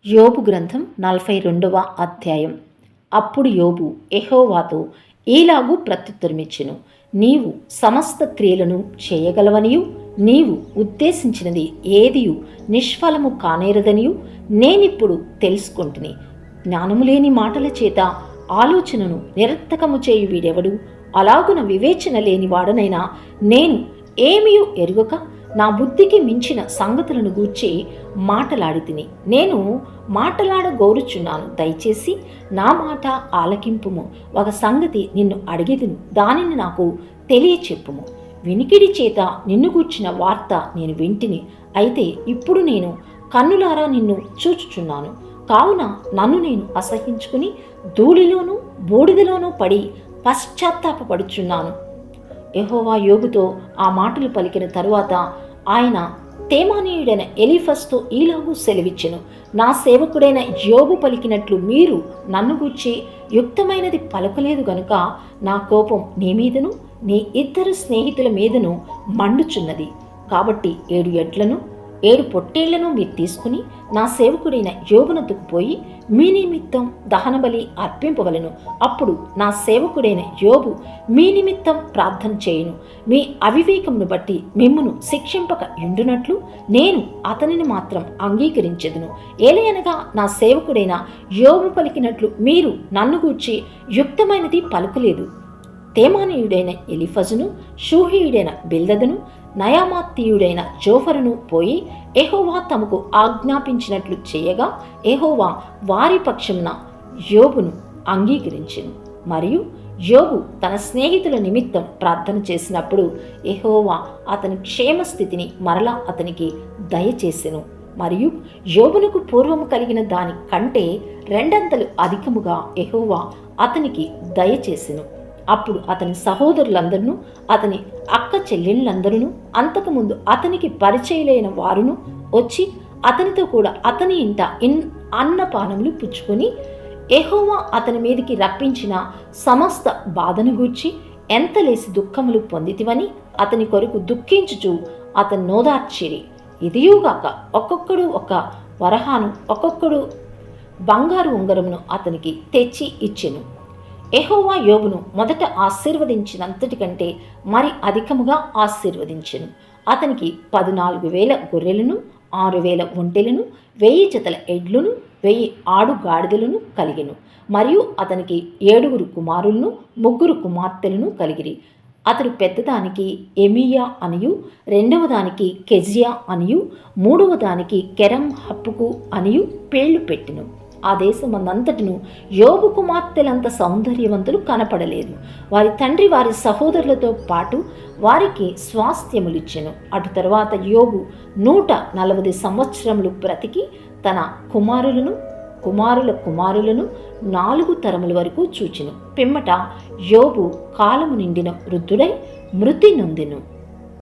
యోబు గ్రంథం 42వ అధ్యాయం. అప్పుడు యోబు యెహోవాతో ఈలాగు ప్రత్యుత్తరమిచ్చెను. నీవు సమస్త క్రియలను చేయగలవనియు నీవు ఉద్దేశించినది ఏదియు నిష్ఫలము కానేరదనియు నేనిప్పుడు తెలుసుకొంటిని. జ్ఞానము లేని మాటల చేత ఆలోచనను నిరర్థకము చేయు వీడెవడు? అలాగున వివేచన లేని వాడనైనా నేను ఏమియు ఎరుగక నా బుద్ధికి మించిన సంగతులను గూర్చి మాటలాడితిని. నేను మాటలాడగోరుచున్నాను, దయచేసి నా మాట ఆలకింపుము. ఒక సంగతి నిన్ను అడిగెదను, దానిని నాకు తెలియచెప్పుము. వినికిడి చేత నిన్ను గూర్చిన వార్త నేను వింటిని, అయితే ఇప్పుడు నేను కన్నులారా నిన్ను చూచుచున్నాను. కావున నన్ను నేను అసహించుకుని ధూళిలోనూ బూడిదలోనూ పడి పశ్చాత్తాపపడుచున్నాను. యెహోవా యోబుతో ఆ మాటలు పలికిన తరువాత ఆయన తేమానీయుడైన ఎలీఫజుతో ఈలాగు సెలవిచ్చెను. నా సేవకుడైన యోబు పలికినట్లు మీరు నన్ను గూర్చి యుక్తమైనది పలకలేదు గనుక నా కోపం నీ మీదను నీ ఇద్దరు స్నేహితుల మీదను మండుచున్నది. కాబట్టి 7 ఎడ్లను 7 పొట్టేళ్లను మీరు తీసుకుని నా సేవకుడైన యోబునొద్దకు పోయి మీ నిమిత్తం దహనబలి అర్పింపవలను. అప్పుడు నా సేవకుడైన యోబు మీ నిమిత్తం ప్రార్థన చేయును. మీ అవివేకమును బట్టి మిమ్మును శిక్షింపక ఉండునట్లు నేను అతనిని మాత్రం అంగీకరించెదను. ఏలయనగా నా సేవకుడైన యోబు పలికినట్లు మీరు నన్ను గూర్చి యుక్తమైనది పలుకలేదు. తేమానీయుడైన ఎలీఫజును, షూహీయుడైన బిల్దదును, నయామాతీయుడైన జోఫరును పోయి యెహోవా తమకు ఆజ్ఞాపించినట్లు చేయగా యెహోవా వారి పక్షమున యోబును అంగీకరించెను. మరియు యోబు తన స్నేహితుల నిమిత్తం ప్రార్థన చేసినప్పుడు యెహోవా అతని క్షేమస్థితిని మరలా అతనికి దయచేసెను. మరియు యోబునకు పూర్వము కలిగిన దాని కంటే 2 అంతలు అధికముగా యెహోవా అతనికి దయచేసెను. అప్పుడు అతని సహోదరులందరూ, అతని అక్క చెల్లెళ్ళందరూ, అంతకుముందు అతనికి పరిచయులైన వారును వచ్చి అతనితో కూడా అతని ఇంట అన్నపానములు పుచ్చుకొని యెహోవా అతని మీదికి రప్పించిన సమస్త బాధను గూర్చి ఎంతలేసి దుఃఖములు పొందితివని అతని కొరకు దుఃఖించుచు అతని నోదార్చిరి. ఇదియుగాక ఒక్కొక్కడు ఒక వరహాను, ఒక్కొక్కడు బంగారు ఉంగరమును అతనికి తెచ్చి ఇచ్చెను. యెహోవా యోబును మొదట ఆశీర్వదించినంతటి కంటే మరి అధికముగా ఆశీర్వదించెను. అతనికి 14,000 గొర్రెలను, 6,000 ఒంటెలను, 1000 జతల ఎడ్లను, 1000 ఆడుగాడిదలను కలిగెను. మరియు అతనికి 7 కుమారులను, 3 కుమార్తెలను కలిగిరి. అతడు పెద్దదానికి ఎమీయా అనియు, రెండవ దానికి కెజియా అనియు, మూడవ దానికి కెరం హప్పుకు అనియు పేర్లు పెట్టెను. ఆ దేశమందంతటను యోబు కుమార్తెలంత సౌందర్యవంతులు కనపడలేదు. వారి తండ్రి వారి సహోదరులతో పాటు వారికి స్వాస్థ్యములిచ్చెను. అటు తర్వాత యోబు 140 సంవత్సరములు బ్రతికి తన కుమారుల కుమారులను 4 తరముల వరకు చూచెను. పిమ్మట యోబు కాలము నిండిన వృద్ధుడై మృతి నొందెను.